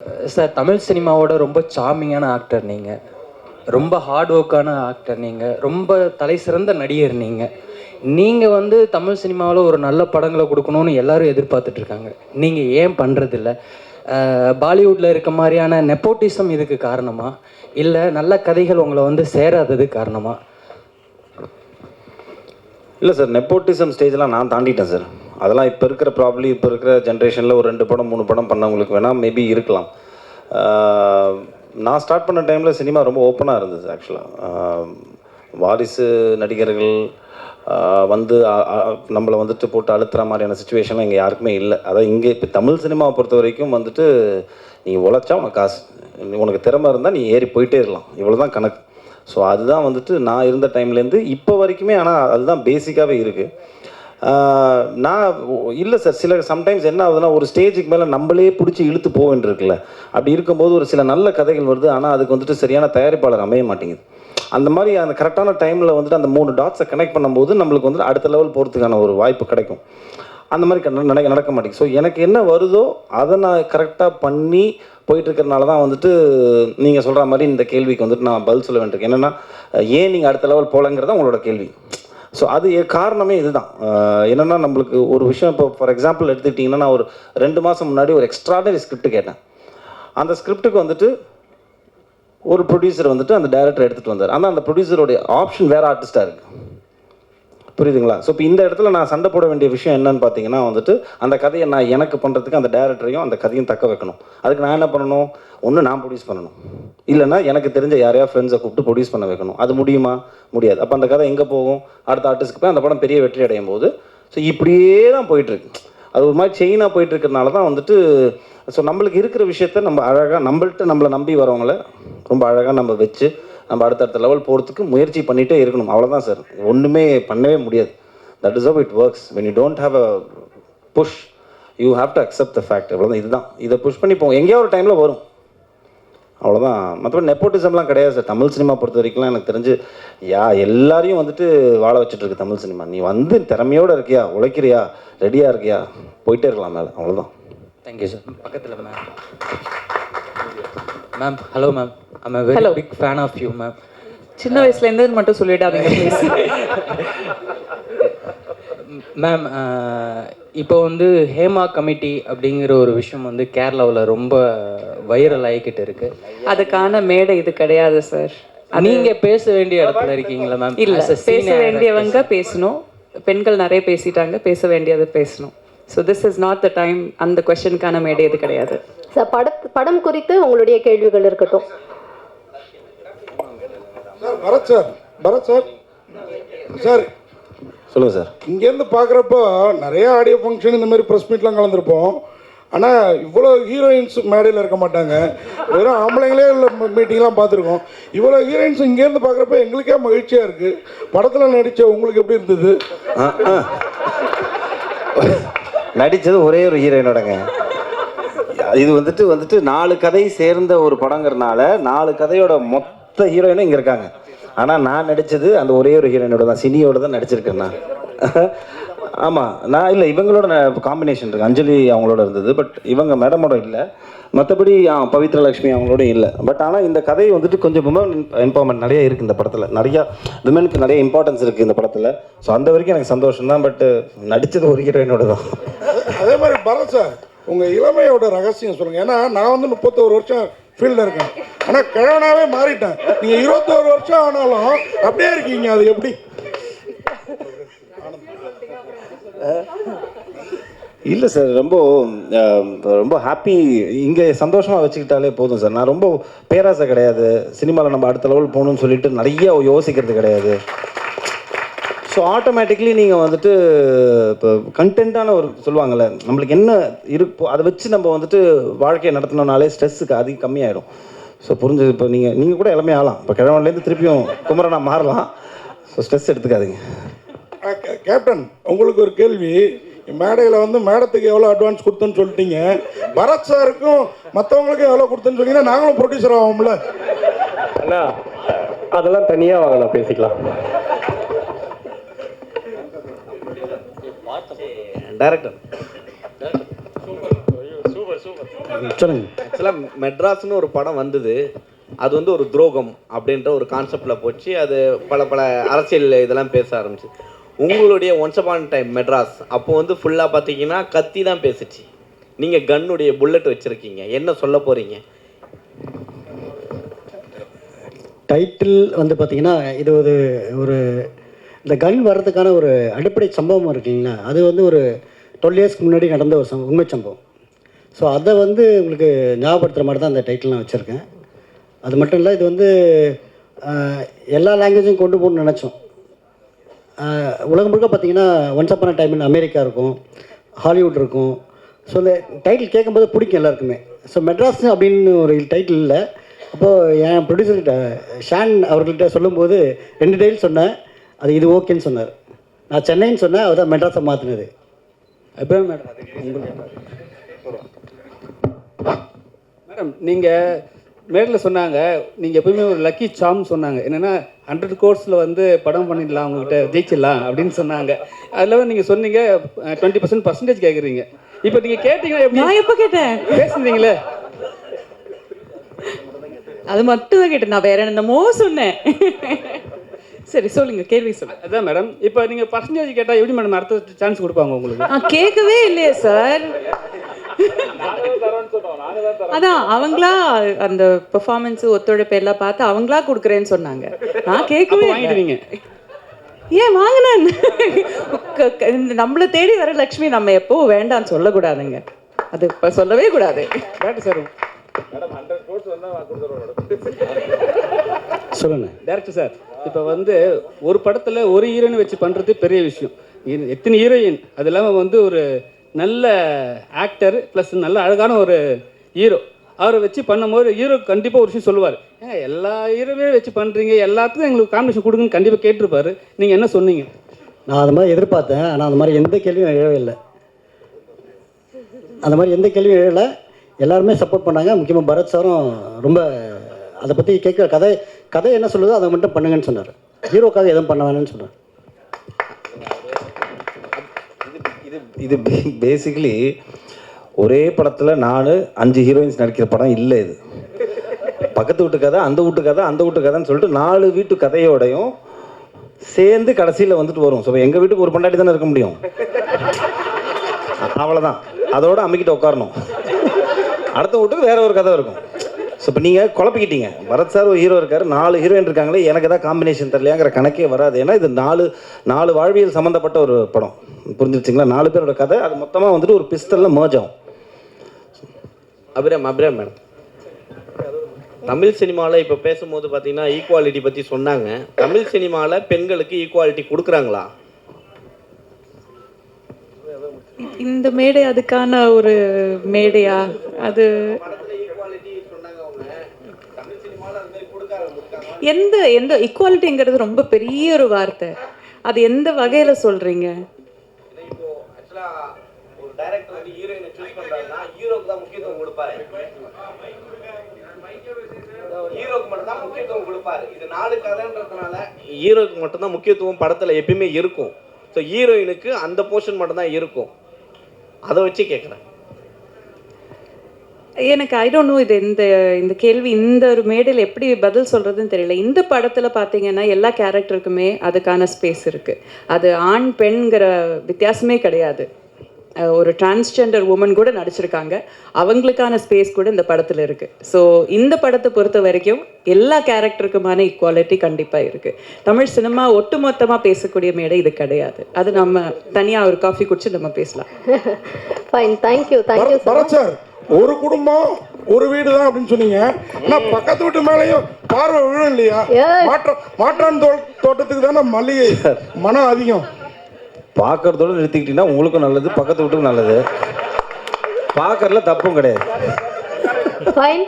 Sir, Tamil சினிமாவோட ரொம்ப சார்மிங்கான actor நீங்கள். ரொம்ப ஹார்ட் ஒர்க்கான ஆக்டர் நீங்கள். ரொம்ப தலை சிறந்த நடிகர் நீங்கள். நீங்கள் வந்து தமிழ் சினிமாவில் ஒரு நல்ல படங்களை கொடுக்கணும்னு எல்லாரும் எதிர்பார்த்துட்ருக்காங்க. நீங்கள் ஏன் பண்ணுறதில்ல? பாலிவுட்டில் இருக்க மாதிரியான நெப்போட்டிசம் இதுக்கு காரணமா, இல்லை நல்ல கதைகள் உங்களை வந்து சேராதது காரணமா? இல்லை சார், நெப்போட்டிசம் ஸ்டேஜெலாம் நான் தாண்டிட்டேன் சார். அதெல்லாம் இப்போ இருக்கிற ப்ராப்ளம், இப்போ இருக்கிற ஜென்ரேஷனில் ஒரு 2 படம் 3 படம் பண்ணவங்களுக்கு வேணால் மேபி இருக்கலாம். நான் ஸ்டார்ட் பண்ண டைமில் சினிமா ரொம்ப ஓப்பனாக இருந்தது ஆக்சுவலாக. வாரிசு நடிகர்கள் வந்து நம்மளை வந்துட்டு போட்டு அழுத்துற மாதிரியான சுச்சுவேஷன்லாம் இங்கே யாருக்குமே இல்லை. அதான் இங்கே இப்போ தமிழ் சினிமாவை பொறுத்த வரைக்கும் வந்துட்டு நீ உழைச்சா உனக்கு காசு, உனக்கு திறமை இருந்தால் நீ ஏறி போயிட்டே இருக்கலாம், இவ்வளோ தான் கணக்கு. ஸோ அதுதான் வந்துட்டு நான் இருந்த டைம்லேருந்து இப்போ வரைக்குமே. ஆனால் அதுதான் பேசிக்காகவே இருக்குது. நான் இல்லை சார், சில சம்டைம்ஸ் என்ன ஆகுதுன்னா, ஒரு ஸ்டேஜுக்கு மேலே நம்மளே பிடிச்சி இழுத்து போக வேண்டியிருக்குல்ல. அப்படி இருக்கும்போது ஒரு சில நல்ல கதைகள் வருது, ஆனால் அதுக்கு வந்துட்டு சரியான தயாரிப்பாளர் அமைய மாட்டேங்குது. அந்த மாதிரி அந்த கரெக்டான டைமில் வந்துட்டு அந்த 3 டாட்ஸை கனெக்ட் பண்ணும்போது நம்மளுக்கு வந்துட்டு அடுத்த லெவல் போகிறதுக்கான ஒரு வாய்ப்பு கிடைக்கும். அந்த மாதிரி நடக்க மாட்டேங்குது. ஸோ எனக்கு என்ன வருதோ அதை நான் கரெக்டாக பண்ணி போயிட்டுருக்கிறனால தான் வந்துட்டு நீங்கள் சொல்கிற மாதிரி இந்த கேள்விக்கு வந்துட்டு நான் பதில் சொல்ல வேண்டியிருக்கேன். என்னென்னா, ஏன் நீங்கள் அடுத்த லெவல் போகலங்கிறத உங்களோட கேள்வி. ஸோ அது காரணமே இதுதான். என்னென்னா, நம்மளுக்கு ஒரு விஷயம் இப்போ ஃபார் எக்ஸாம்பிள் எடுத்துக்கிட்டிங்கன்னா, நான் ஒரு 2 மாதம் முன்னாடி ஒரு எக்ஸ்ட்ராடனரி ஸ்கிரிப்ட் கேட்டேன். அந்த ஸ்கிரிப்டுக்கு வந்துட்டு ஒரு ப்ரொடியூசர் வந்துட்டு அந்த டைரக்டர் எடுத்துகிட்டு வந்தார். ஆனால் அந்த ப்ரொடியூசருடைய ஆப்ஷன் வேறு ஆர்டிஸ்ட்டாக இருக்குது. புரியுதுங்களா? ஸோ இப்போ இந்த இடத்துல நான் சண்டை போட வேண்டிய விஷயம் என்னன்னு பார்த்தீங்கன்னா, வந்துட்டு அந்த கதையை நான் எனக்கு பண்ணுறதுக்கு அந்த டேரக்டரையும் அந்த கதையும் தக்க வைக்கணும். அதுக்கு நான் என்ன பண்ணணும்? ஒன்று நான் ப்ரொடியூஸ் பண்ணணும், இல்லைனா எனக்கு தெரிஞ்ச யாரையா ஃப்ரெண்ட்ஸை கூப்பிட்டு ப்ரொடியூஸ் பண்ண வைக்கணும். அது முடியுமா? முடியாது. அப்போ அந்த கதை எங்கே போகும்? அடுத்த ஆர்டிஸ்ட்டுக்கு போய் அந்த படம் பெரிய வெற்றி அடையும் போது. ஸோ இப்படியே தான் போயிட்டுருக்கு. அது ஒரு மாதிரி செயினாக போயிட்டுருக்கிறதுனால தான் வந்துட்டு ஸோ நம்மளுக்கு இருக்கிற விஷயத்த நம்ம அழகாக நம்மளை நம்பி வரவங்கள ரொம்ப அழகாக நம்ம வச்சு நம்ம அடுத்தடுத்த லெவல் போகிறதுக்கு முயற்சி பண்ணிகிட்டே இருக்கணும். அவ்வளோதான் சார், ஒன்றுமே பண்ணவே முடியாது. That is how it works. When you don't have a push, you have to accept the fact. அவ்வளோதான். இதுதான், இதை புஷ் பண்ணி போவோம், எங்கேயோ ஒரு டைமில் வரும், அவ்வளோதான். மற்றபடி நெப்போட்டிசம்லாம் கிடையாது சார். தமிழ் சினிமா பொறுத்த வரைக்கும்லாம் எனக்கு தெரிஞ்சு எல்லாரையும் வந்துட்டு வாழ வச்சுட்ருக்கு தமிழ் சினிமா. நீ வந்து திறமையோடு இருக்கியா, உழைக்கிறியா, ரெடியாக இருக்கியா, போயிட்டே இருக்கலாம் மேலே, அவ்வளோதான். Thank you sir. பக்கத்தில் ma'am. Hello ma'am. I'm a very big fan of you, ma'am. சின்ன வயசுலேருந்து மட்டும் சொல்லிடாதீங்க ப்ளீஸ். மேம், இப்போ வந்து ஹேமா கமிட்டி அப்படிங்கிற ஒரு விஷயம் வந்து கேரளாவில் ரொம்ப வைரல் ஆகிக்கிட்டு இருக்கு. அதுக்கான மேடை இது கிடையாது சார். நீங்கள் பேச வேண்டிய இடத்துல இருக்கீங்களா மேம்? இல்லை, பேச வேண்டியவங்க பேசணும். பெண்கள் நிறைய பேசிட்டாங்க, பேச வேண்டியது பேசணும். So this is not the time. அந்த கொஸ்டினுக்கான மேடை இது கிடையாது சார். படம் குறித்து உங்களுடைய கேள்விகள் இருக்கட்டும் சார். பரத் சார் சொல்லுங்கள் சார். இங்கேருந்து பார்க்குறப்போ நிறைய ஆடியோ ஃபங்க்ஷன் இந்த மாதிரி ப்ரெஸ் மீட்லாம் கலந்துருப்போம். ஆனால் இவ்வளோ ஹீரோயின்ஸ் மேடையில் இருக்க மாட்டாங்க, வெறும் ஆம்பளைங்களே உள்ள மீட்டிங்லாம் பார்த்துருக்கோம். இவ்வளோ ஹீரோயின்ஸ் இங்கேருந்து பார்க்குறப்ப எங்களுக்கே மகிழ்ச்சியாக இருக்குது. படத்தில் நடித்த உங்களுக்கு எப்படி இருந்தது? நடித்தது ஒரே ஒரு ஹீரோயினோடங்க. இது வந்துட்டு 4 கதை சேர்ந்த ஒரு படங்கிறதுனால 4 கதையோட மொத்த ஹீரோயினும் இங்கே இருக்காங்க. ஆனால் நான் நடித்தது அந்த ஒரே ஒரு ஹீரோயினோட தான், சினியோட தான் நடிச்சிருக்கேன் நான். ஆமாம், நான் இல்லை, இவங்களோட காம்பினேஷன் இருக்குது. அஞ்சலி அவங்களோட இருந்தது, பட் இவங்க மேடமோட இல்லை. மற்றபடி பவித்ரா லக்ஷ்மி அவங்களோட இல்லை. பட் ஆனால் இந்த கதை வந்துட்டு கொஞ்சம் விமன் எம்பவர்மெண்ட் நிறைய இருக்குது இந்த படத்தில். நிறையா விமனுக்கு நிறைய இம்பார்ட்டன்ஸ் இருக்குது இந்த படத்தில். ஸோ அந்த வரைக்கும் எனக்கு சந்தோஷம் தான். பட் நடித்தது ஒரு ஹீரோயினோட தான். அதே மாதிரி பரத் சார், உங்கள் இளமையோட ரகசியம் சொல்லுங்கள். ஏன்னா நான் வந்து 31 வருஷம் ஃபீல்டில் இருக்கேன், ஆனால் கிழவனாகவே மாறிட்டேன். நீங்கள் 21 வருஷம் ஆனாலும் அப்படியே இருக்கீங்க, அது எப்படி? இல்லை சார், ரொம்ப ஹாப்பி. இங்கே சந்தோஷமாக வச்சுக்கிட்டாலே போதும் சார். நான் ரொம்ப பேராசை கிடையாது. சினிமாவில் நம்ம அடுத்த லெவல் போகணும்னு சொல்லிட்டு நிறைய யோசிக்கிறது கிடையாது. ஸோ ஆட்டோமேட்டிக்லி நீங்கள் வந்துட்டு இப்போ கண்டென்ட்டான ஒரு சொல்லுவாங்கள்ல, நம்மளுக்கு என்ன இருக்கோ அதை வச்சு நம்ம வந்துட்டு வாழ்க்கையை நடத்தினோம்னாலே ஸ்ட்ரெஸ்ஸுக்கு அதிகம் கம்மியாயிடும். ஸோ புரிஞ்சது. இப்போ நீங்கள் கூட எல்லாமே ஆகலாம். இப்போ கிழவன்லேருந்து திருப்பியும் குமரனா மாறலாம். ஸோ ஸ்ட்ரெஸ் எடுத்துக்காதீங்க. கேப்டன், உங்களுக்கு ஒரு கேள்வி. மேடையில் வந்து மேடத்துக்கு எவ்வளோ அட்வான்ஸ் கொடுத்தேன்னு சொல்லிட்டீங்க, பரத் சாருக்கும் மற்றவங்களுக்கும் எவ்வளோ கொடுத்தேன்னு சொன்னீங்கன்னா நாங்களும் ப்ரொடியூசர் ஆகும்ல? அண்ணா, அதெல்லாம் தனியாக வாங்கலாம், பேசிக்கலாம். Director super. சொல்லுங்க. ஆக்சுவலாக மெட்ராஸ்னு ஒரு படம் வந்தது. அது வந்து ஒரு துரோகம் அப்படின்ற ஒரு கான்செப்டில் போச்சு. அது பல அரசியல் இதெல்லாம் பேச ஆரம்பிச்சு. உங்களுடைய ஒன்ஸ் அப்பான் டைம் மெட்ராஸ் அப்போ வந்து ஃபுல்லாக பார்த்தீங்கன்னா கத்தி தான் பேசுச்சு. நீங்கள் கன்னுடைய புல்லட் வச்சுருக்கீங்க, என்ன சொல்ல போகிறீங்க? டைட்டில் வந்து பார்த்திங்கன்னா இது ஒரு இந்த கன் வர்றதுக்கான ஒரு அடிப்படை சம்பவம் இருக்கு இல்லைங்களா, அது வந்து ஒரு 12 இயர்ஸ்க்கு முன்னாடி நடந்த ஒரு உண்மை சம்பவம். ஸோ அதை வந்து உங்களுக்கு ஞாபகப்படுத்துகிற மாதிரி தான் அந்த டைட்டில் நான் வச்சுருக்கேன். அது மட்டும் இல்லை, இது வந்து எல்லா லாங்குவேஜையும் கொண்டு போகணும்னு நினச்சோம். உலகம் முழுக்க பார்த்திங்கன்னா once upon time in America இருக்கும், ஹாலிவுட் இருக்கும். ஸோ இந்த டைட்டில் கேட்கும்போது பிடிக்கும் எல்லாருக்குமே. ஸோ மெட்ராஸ் அப்படின்னு ஒரு டைட்டில் இல்லை. அப்போது என் ப்ரொடியூசர்கிட்ட ஷான் அவர்கள்ட்ட சொல்லும்போது 2 டைட்டில் சொன்னேன். அது இது ஓகேன்னு சொன்னார். நான் சென்னைன்னு சொன்னேன், அவர் தான் மெட்ராஸை மாற்றினது. அப்புறம் மேடம் நீங்கள் மேடையில் சொன்னாங்க, நீங்கள் எப்பவுமே ஒரு லக்கி சாம் சொன்னாங்க. என்னென்னா 100 crores வந்து படம் பண்ணிடலாம், உங்கள்கிட்ட ஜெயிச்சிடலாம் அப்படின்னு சொன்னாங்க. அதில் நீங்கள் சொன்னீங்க 20% கேட்குறீங்க. இப்போ நீங்கள் கேட்டீங்கன்னா எப்படி? நான் எப்போ கேட்டேன்? பேசுனீங்களே, அது மட்டும் தான் கேட்டேன், நான் வேற என்னமோ சொன்னேன். சரி சொல்லுங்க, கேள்வி சொல்லுங்க. அதான் மேடம், இப்போ நீங்கள் பர்சன்டேஜ் கேட்டால் எப்படி மேடம் அடுத்த சான்ஸ் கொடுப்பாங்க உங்களுக்கு? நான் கேட்கவே இல்லையே சார். அதான் அவங்களா அந்த பெர்ஃபார்மன்ஸ் ஒத்துழைப்பு எல்லாம் பார்த்து அவங்களா கொடுக்குறேன்னு சொன்னாங்க. நான் கேட்கவே வாங்கிடுவீங்க. ஏன் வாங்கினேன்? நம்மளை தேடி வர லக்ஷ்மி நம்ம எப்பவும் வேண்டாம்னு சொல்லக்கூடாதுங்க. அது இப்போ சொல்லவே கூடாது. டேரக்டர் சார், சொல்லுங்கள். டேரக்டர் சார், இப்போ வந்து ஒரு படத்தில் ஒரு ஹீரோயின் வச்சு பண்ணுறது பெரிய விஷயம். எத்தனை ஹீரோயின், அது இல்லாமல் வந்து ஒரு நல்ல ஆக்டர் ப்ளஸ் நல்ல அழகான ஒரு ஹீரோ, அவரை வச்சு பண்ணும்போது ஹீரோ கண்டிப்பாக ஒரு விஷயம் சொல்லுவார். எல்லா ஹீரோவே வச்சு பண்ணுறீங்க, எல்லாத்துக்கும் எங்களுக்கு காம்பினேஷன் கொடுங்கன்னு கண்டிப்பாக கேட்டிருப்பாரு. நீங்கள் என்ன சொன்னீங்க? நான் அது மாதிரி எதிர்பார்த்தேன், ஆனால் அந்த மாதிரி எந்த கேள்வியும் எழவே இல்லை. அந்த மாதிரி எந்த கேள்வியும் எழலை. எல்லாருமே சப்போர்ட் பண்ணாங்க. முக்கியமாக பரத் சாரும் ரொம்ப அதை பற்றி கேட்குற கதை என்ன சொல்லுதோ அதை மட்டும் பண்ணுங்கன்னு சொன்னார். ஹீரோக்காக எதுவும் பண்ண வேணும்னு சொன்னார். இது பேசிக்கலி ஒரே படத்தில் 4-5 ஹீரோயின்ஸ் நடிக்கிற படம் இல்லை. இது பக்கத்து வீட்டு கதை, அந்த வீட்டு கதை, அந்த வீட்டு கதைன்னு சொல்லிட்டு 4 வீட்டு கதையோடையும் சேர்ந்து கடைசியில் வந்துட்டு வரும். ஸோ எங்கள் வீட்டுக்கு ஒரு பொண்டாட்டி தானே இருக்க முடியும், அவ்வளோதான். அதோடு அம்மிக்கிட்ட உட்காரணும். அடுத்த வீட்டுக்கு வேற ஒரு கதை இருக்கும். ஸோ இப்போ நீங்கள் குழப்பிக்கிட்டீங்க. பரத் சார் ஒரு ஹீரோ இருக்கார், 4 ஹீரோயின் இருக்காங்களே, எனக்கு எதாவது காம்பினேஷன் தெரியலையாங்கிற கணக்கே வராது. ஏன்னா இது 4 வாழ்வியல் சம்மந்தப்பட்ட ஒரு படம். புரிஞ்சிருச்சிங்களா? 4 பேரோட கதை, அது மொத்தமாக வந்துட்டு ஒரு பிஸ்டலில் மர்ஜ் ஆகும். அபிராம் மேடம், தமிழ் சினிமாவில் இப்போ பேசும்போது பார்த்தீங்கன்னா ஈக்குவாலிட்டி பற்றி சொன்னாங்க. தமிழ் சினிமாவில் பெண்களுக்கு ஈக்குவாலிட்டி கொடுக்குறாங்களா? இந்த மேடை அதுக்கான ஒரு மேடையா? அது எந்த எந்த ஈக்குவாலிட்டிங்கிறது ரொம்ப பெரிய ஒரு வார்த்தை. அது எந்த வகையில சொல்றீங்க? ஒரு டைரக்டர் வந்து ஹீரோயினை சூஸ் பண்றாருன்னா ஹீரோக்கு தான் முக்கியத்துவம் கொடுப்பாரு. ஹீரோக்கு மட்டும் தான் முக்கியத்துவம் கொடுப்பாரு. இது 4 கதைன்றதுனால ஹீரோக்கு மட்டும் தான் முக்கியத்துவம் படத்துல எப்பயுமே இருக்கும். ஸோ ஹீரோயினுக்கு அந்த போர்ஷன் மட்டும் தான் இருக்கும். அதை வச்சு கேட்குறேன். எனக்கு ஐ டோன்ட் நோ, இது இந்த கேள்வி இந்த ஒரு மேடையில் எப்படி பதில் சொல்கிறதுன்னு தெரியல. இந்த படத்தில் பார்த்தீங்கன்னா எல்லா கேரக்டருக்குமே அதுக்கான ஸ்பேஸ் இருக்குது. அது ஆண் பெண்கிற வித்தியாசமே கிடையாது. ஒரு டிரான்ஸ்ஜெண்டர் உமன் கூட நடிச்சிருக்காங்க, அவங்களுக்கான ஸ்பேஸ் கூட இந்த படத்தில் இருக்குது. ஸோ இந்த படத்தை பொறுத்த வரைக்கும் எல்லா கேரக்டருக்குமான ஈக்குவாலிட்டி கண்டிப்பாக இருக்குது. தமிழ் சினிமா ஒட்டுமொத்தமாக பேசக்கூடிய மேடை இது கிடையாது. அது நம்ம தனியாக ஒரு காஃபி குடிச்சு நம்ம பேசலாம். Fine, thank you thank you Bharath sir. ஒரு குடும்பம் ஒரு வீடு தான் அப்படின்னு சொன்னீங்க. ஆனால் பக்கத்து வீட்டு மேலேயும் பார்வை விழும் இல்லையா? மாற்றான் தோட்டத்துக்கு தானே மல்லிகை மனம் அதிகம். பார்க்கறதோடு நிறுத்திக்கிட்டீங்கன்னா உங்களுக்கும் நல்லது, பக்கத்து வீட்டுக்கும் நல்லது. பார்க்கறதுல தப்பும் கிடையாது. ஃபைன்.